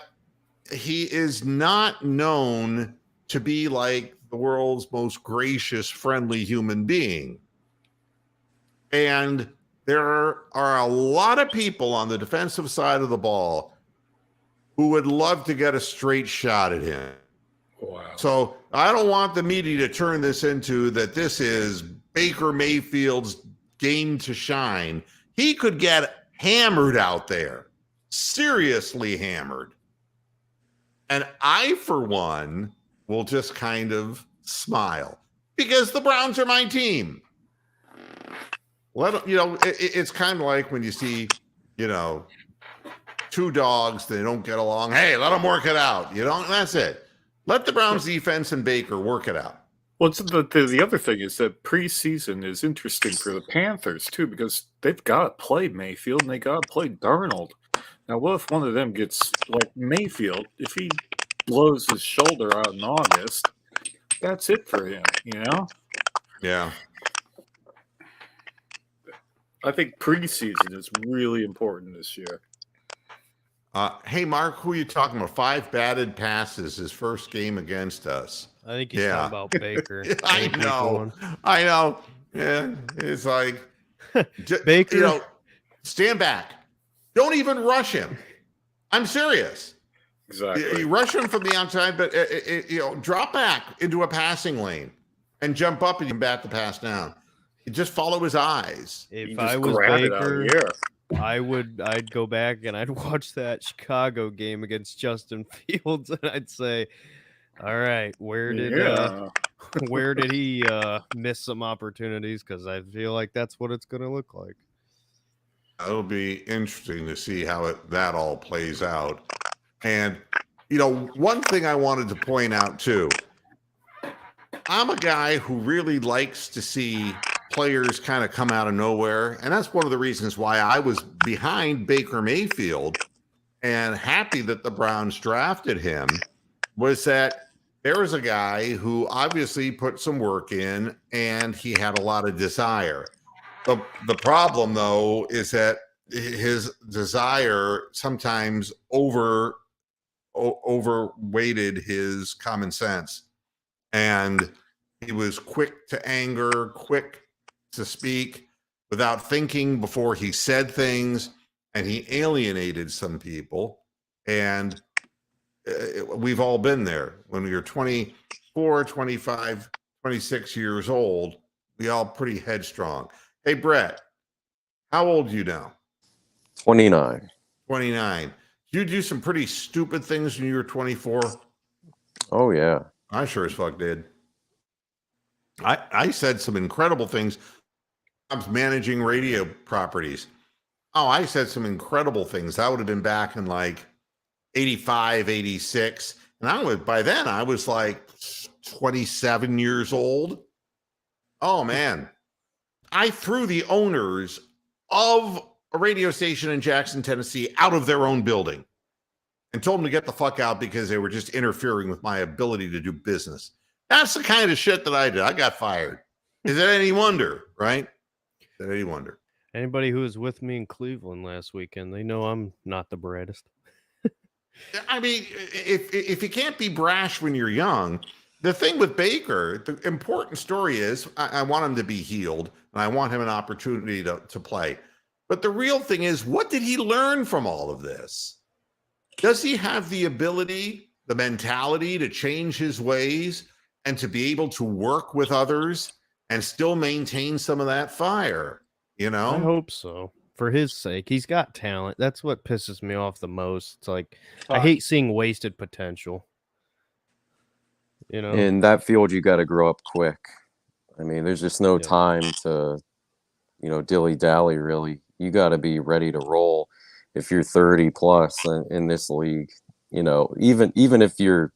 he is not known to be like the world's most gracious, friendly human being. And there are a lot of people on the defensive side of the ball who would love to get a straight shot at him. Wow. So I don't want the media to turn this into that this is Baker Mayfield's game to shine. He could get hammered out there, seriously hammered. And I, for one, will just kind of smile because the Browns are my team. It's kind of like when you see, two dogs, they don't get along. Hey, let them work it out. That's it. Let the Browns defense and Baker work it out. Well, the other thing is that preseason is interesting for the Panthers, too, because they've got to play Mayfield and they got to play Darnold. Now, what if one of them gets, like Mayfield, if he blows his shoulder out in August, that's it for him, Yeah. I think preseason is really important this year. Hey, Mark, who are you talking about? 5 batted passes his first game against us. I think he's talking about Baker. I know. Yeah, it's like Baker. Stand back. Don't even rush him. I'm serious. Exactly. You rush him from the outside, but drop back into a passing lane and jump up and you bat the pass down. You just follow his eyes. If I was Baker, I'd go back and I'd watch that Chicago game against Justin Fields, and I'd say, all right, where did he miss some opportunities? Because I feel like that's what it's going to look like. It'll be interesting to see how that all plays out. And, you know, one thing I wanted to point out too, I'm a guy who really likes to see players kind of come out of nowhere. And that's one of the reasons why I was behind Baker Mayfield and happy that the Browns drafted him, was that there was a guy who obviously put some work in and he had a lot of desire. The problem, though, is that his desire sometimes overweighted his common sense. And he was quick to anger, quick to speak without thinking before he said things, and he alienated some people. And we've all been there. When you're 24, 25, 26 years old, we all pretty headstrong. Hey, Brett, how old are you now? 29. 29. Did you do some pretty stupid things when you were 24? Oh, yeah. I sure as fuck did. I said some incredible things. I was managing radio properties. Oh, I said some incredible things. That would have been back in like 85, 86. And by then I was like 27 years old. Oh, man. I threw the owners of a radio station in Jackson, Tennessee out of their own building and told them to get the fuck out because they were just interfering with my ability to do business. That's the kind of shit that I did. I got fired. Is it any wonder, right? Is it any wonder? Anybody who was with me in Cleveland last weekend, they know I'm not the brightest. I mean, if you can't be brash when you're young, the thing with Baker, the important story is I want him to be healed and I want him an opportunity to play. But the real thing is, what did he learn from all of this? Does he have the ability, the mentality to change his ways and to be able to work with others and still maintain some of that fire? You know? I hope so. For his sake, he's got talent. That's what pisses me off the most. It's like, I hate seeing wasted potential. You know, in that field, you got to grow up quick. I mean, there's just no time to, dilly dally. Really, you got to be ready to roll. If you're 30 plus in this league, even if they're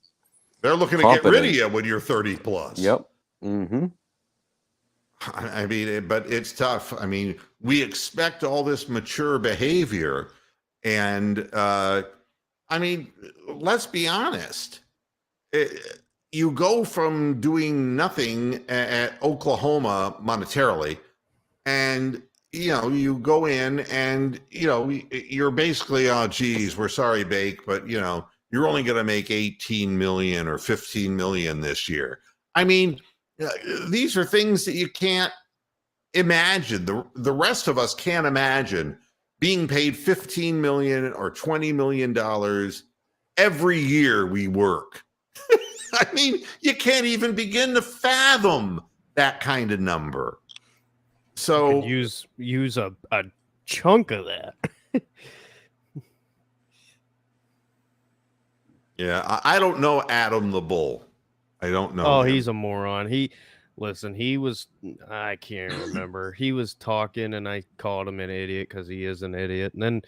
looking to get rid of you when you're 30 plus. Yep. Mm-hmm. I mean, but it's tough. I mean, we expect all this mature behavior, and I mean, let's be honest. You go from doing nothing at Oklahoma monetarily, and you go in and you're basically, oh geez, we're sorry, Bake, but you're only going to make 18 million or 15 million this year. I mean, these are things that you can't imagine. The rest of us can't imagine being paid $15 million or $20 million every year we work. I mean, you can't even begin to fathom that kind of number. So you could use a chunk of that. Yeah, I don't know Adam the Bull. I don't know. Oh, he's a moron. He was, I can't remember. He was talking and I called him an idiot because he is an idiot. And then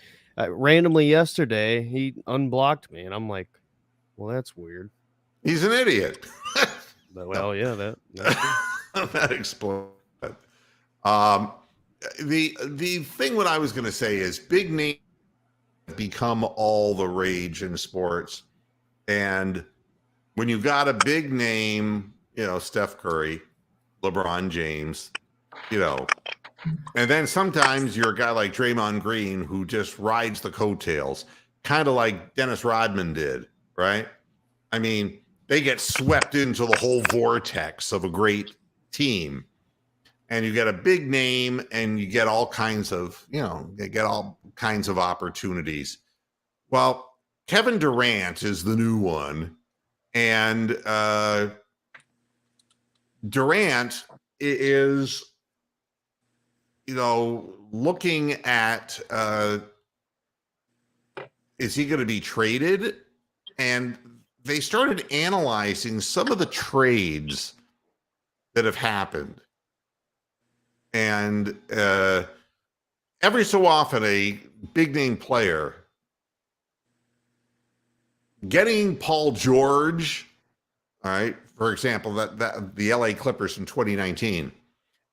randomly yesterday, he unblocked me. And I'm like, well, that's weird. He's an idiot. Well, yeah, that that explains it. The thing what I was going to say is big names become all the rage in sports. And when you got a big name, Steph Curry, LeBron James, and then sometimes you're a guy like Draymond Green who just rides the coattails, kind of like Dennis Rodman did, right? I mean, they get swept into the whole vortex of a great team, and you get a big name and you get all kinds of, opportunities. Well, Kevin Durant is the new one. And Durant is looking at is he going to be traded? And they started analyzing some of the trades that have happened. And every so often, a big name player getting Paul George, all right, for example, that the LA Clippers in 2019.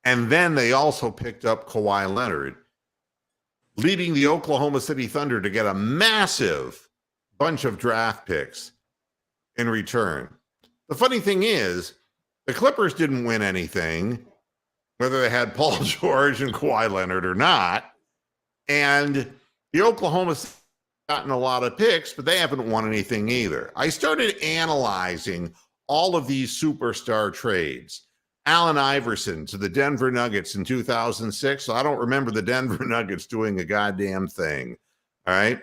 And then they also picked up Kawhi Leonard, leading the Oklahoma City Thunder to get a massive bunch of draft picks in return. The funny thing is, the Clippers didn't win anything, whether they had Paul George and Kawhi Leonard or not. And the Oklahoma's gotten a lot of picks, but they haven't won anything either. I started analyzing all of these superstar trades. Allen Iverson to the Denver Nuggets in 2006. So I don't remember the Denver Nuggets doing a goddamn thing. All right.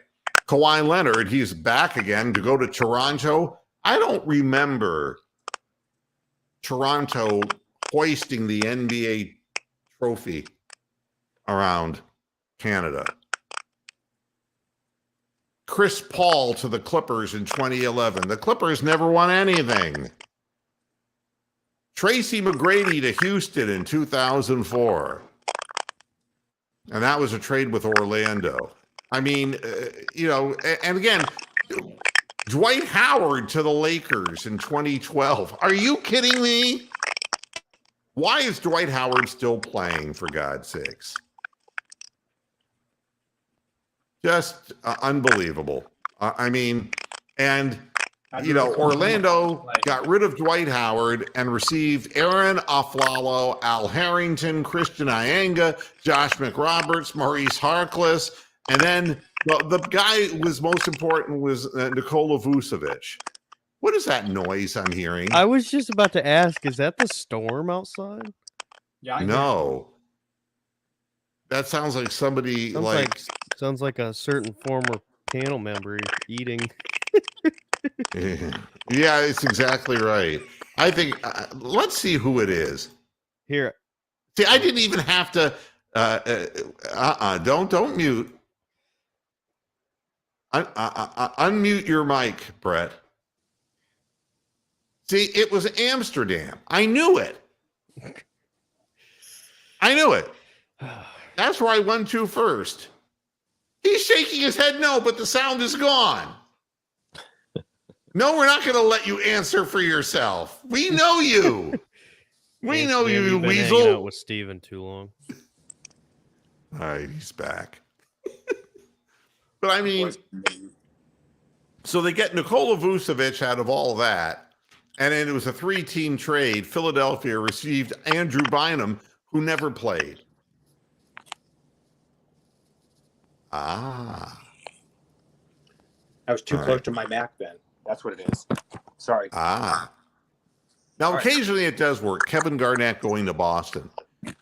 Kawhi Leonard, he's back again to go to Toronto. I don't remember Toronto hoisting the NBA trophy around Canada. Chris Paul to the Clippers in 2011. The Clippers never won anything. Tracy McGrady to Houston in 2004. And that was a trade with Orlando. I mean, and again, Dwight Howard to the Lakers in 2012. Are you kidding me? Why is Dwight Howard still playing, for God's sakes? Just unbelievable. Orlando got rid of Dwight Howard and received Aaron Aflalo, Al Harrington, Christian Iyenga, Josh McRoberts, Maurice Harkless, and then the guy who was most important was Nikola Vucevic. What is that noise I'm hearing? I was just about to ask, is that the storm outside? Yeah. No. That sounds like somebody sounds like a certain former panel member eating. Yeah, it's exactly right. I think, let's see who it is. Here. See, I didn't even have to, don't mute. Unmute your mic, Brett. See, it was Amsterdam. I knew it. That's where I went to first. He's shaking his head no, but the sound is gone. No, we're not going to let you answer for yourself. We know you. We know you, you weasel. Hanging out with Steven too long. All right, he's back. But I mean, so they get Nikola Vucevic out of all that, and then it was a 3-team trade. Philadelphia received Andrew Bynum, who never played. I was too close to my Mac then. That's what it is. Sorry. Now, occasionally it does work. Kevin Garnett going to Boston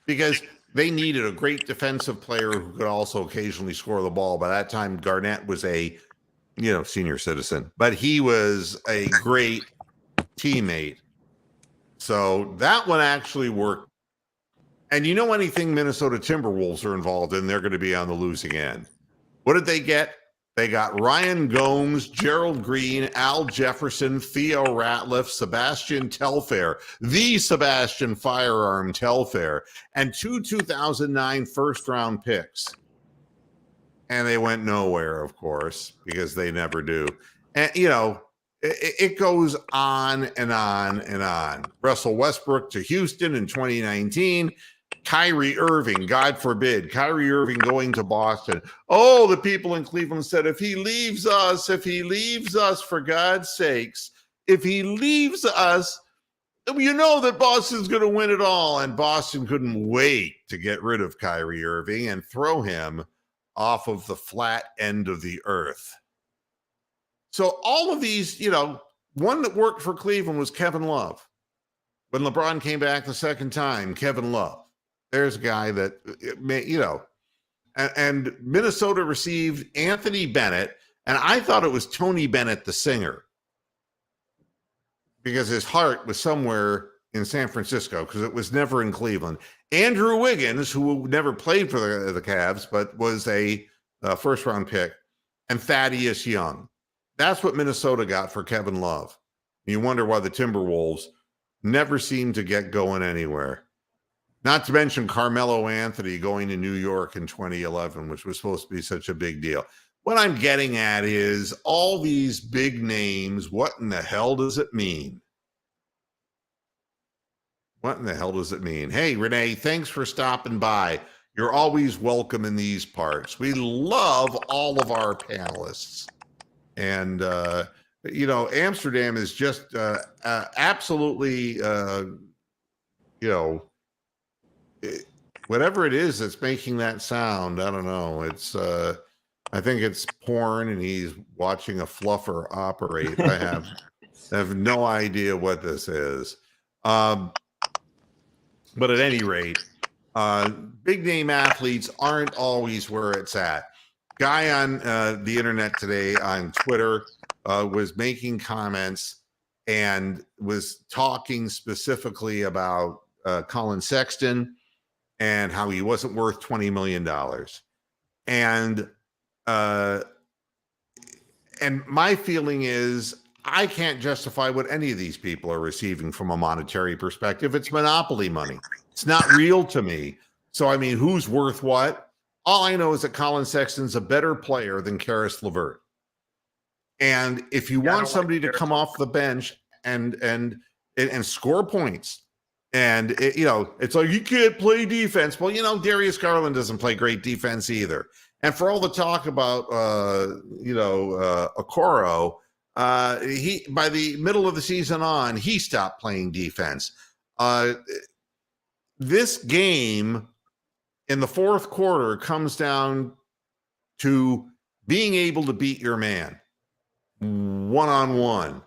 because they needed a great defensive player who could also occasionally score the ball. By that time, Garnett was a, senior citizen, but he was a great teammate. So that one actually worked. And anything Minnesota Timberwolves are involved in, they're going to be on the losing end. What did they get? They got Ryan Gomes, Gerald Green, Al Jefferson, Theo Ratliff, Sebastian Telfair, the Sebastian Firearm Telfair, and 2 2009 first-round picks. And they went nowhere, of course, because they never do. And, it goes on and on and on. Russell Westbrook to Houston in 2019. Kyrie Irving, God forbid, Kyrie Irving going to Boston. Oh, the people in Cleveland said, if he leaves us, for God's sakes, if he leaves us, that Boston's going to win it all. And Boston couldn't wait to get rid of Kyrie Irving and throw him off of the flat end of the earth. So all of these, one that worked for Cleveland was Kevin Love. When LeBron came back the second time, Kevin Love. There's a guy that, and Minnesota received Anthony Bennett, and I thought it was Tony Bennett, the singer, because his heart was somewhere in San Francisco because it was never in Cleveland. Andrew Wiggins, who never played for the Cavs, but was a first-round pick, and Thaddeus Young. That's what Minnesota got for Kevin Love. You wonder why the Timberwolves never seem to get going anywhere. Not to mention Carmelo Anthony going to New York in 2011, which was supposed to be such a big deal. What I'm getting at is all these big names, what in the hell does it mean? What in the hell does it mean? Hey, Renee, thanks for stopping by. You're always welcome in these parts. We love all of our panelists. And, Amsterdam is just absolutely, whatever it is that's making that sound, I don't know. It's, I think it's porn and he's watching a fluffer operate. I have no idea what this is. But at any rate, big name athletes aren't always where it's at. Guy on the internet today on Twitter was making comments and was talking specifically about Colin Sexton and how he wasn't worth $20 million. And my feeling is I can't justify what any of these people are receiving from a monetary perspective. It's monopoly money. It's not real to me. So, I mean, who's worth what? All I know is that Colin Sexton's a better player than Karis LeVert. And if you want somebody to come off the bench and score points, and it's like you can't play defense. Well, Darius Garland doesn't play great defense either. And for all the talk about Okoro, he by the middle of the season on, he stopped playing defense. This game in the fourth quarter comes down to being able to beat your man one-on-one.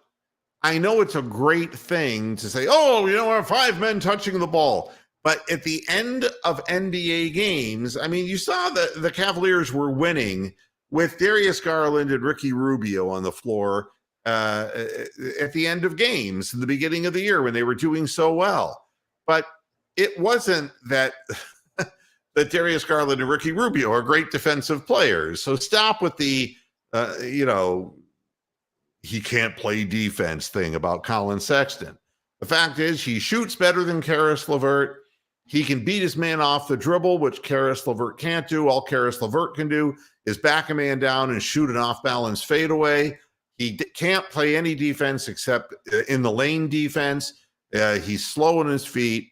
I know it's a great thing to say, our 5 men touching the ball. But at the end of NBA games, I mean, you saw that the Cavaliers were winning with Darius Garland and Ricky Rubio on the floor at the end of games in the beginning of the year when they were doing so well. But it wasn't that that Darius Garland and Ricky Rubio are great defensive players. So stop with the, he can't play defense thing about Colin Sexton. The fact is he shoots better than Karis LeVert. He can beat his man off the dribble, which Karis LeVert can't do. All Karis LeVert can do is back a man down and shoot an off-balance fadeaway. He can't play any defense except in the lane defense. He's slow on his feet,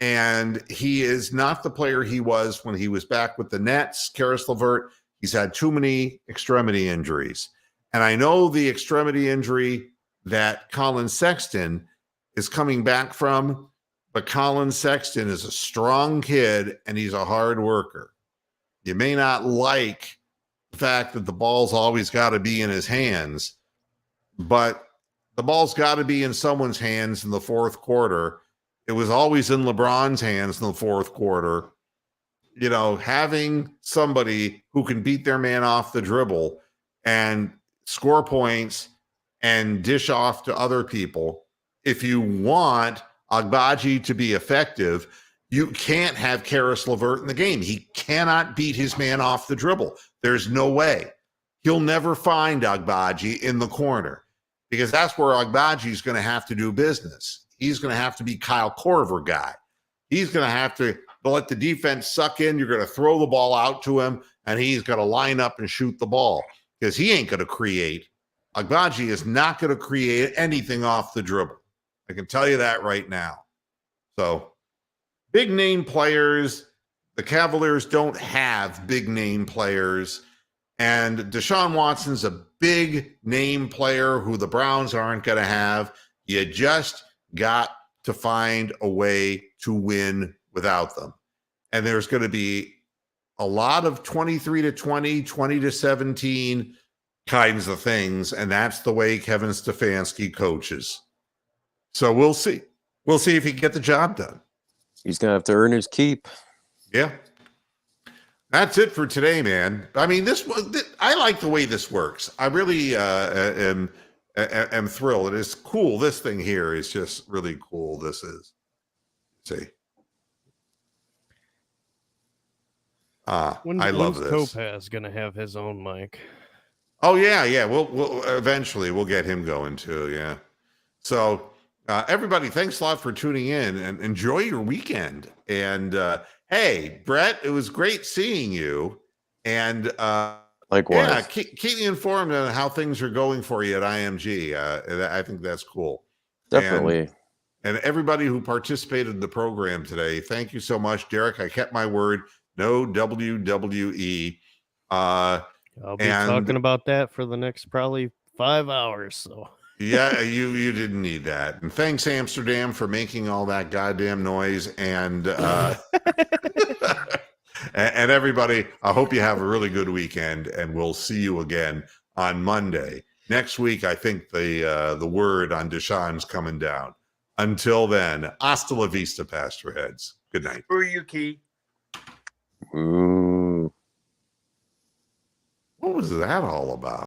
and he is not the player he was when he was back with the Nets. Karis LeVert, he's had too many extremity injuries. And I know the extremity injury that Colin Sexton is coming back from, but Colin Sexton is a strong kid and he's a hard worker. You may not like the fact that the ball's always got to be in his hands, but the ball's got to be in someone's hands in the fourth quarter. It was always in LeBron's hands in the fourth quarter. Having somebody who can beat their man off the dribble and score points and dish off to other people. If you want Agbaji to be effective, you can't have Karis LeVert in the game. He cannot beat his man off the dribble. There's no way. He'll never find Agbaji in the corner because that's where Agbaji is going to have to do business. He's going to have to be Kyle Korver guy. He's going to have to let the defense suck in. You're going to throw the ball out to him, and he's going to line up and shoot the ball because he ain't going to create. Agbaji is not going to create anything off the dribble. I can tell you that right now. So, big name players. The Cavaliers don't have big name players. And Deshaun Watson's a big name player who the Browns aren't going to have. You just got to find a way to win without them. And there's going to be a lot of 23-20, 20-17 kinds of things. And that's the way Kevin Stefanski coaches. So we'll see. We'll see if he can get the job done. He's going to have to earn his keep. Yeah. That's it for today, man. I mean, I like the way this works. I really am am thrilled. It is cool. This thing here is just really cool. This is. See. I love this. Topaz gonna have his own mic? Oh yeah. We'll eventually we'll get him going too. Yeah. So everybody, thanks a lot for tuning in and enjoy your weekend. And hey, Brett, it was great seeing you. And likewise, yeah, keep me informed on how things are going for you at IMG. I think that's cool. Definitely. And everybody who participated in the program today, thank you so much, Derek. I kept my word. No WWE. I'll be talking about that for the next probably 5 hours. So yeah, you didn't need that. And thanks, Amsterdam, for making all that goddamn noise. And and everybody, I hope you have a really good weekend, and we'll see you again on Monday. Next week, I think the word on Deshaun's coming down. Until then, hasta la vista, Pastor Heads. Good night. Who are you, Key? Ooh. What was that all about?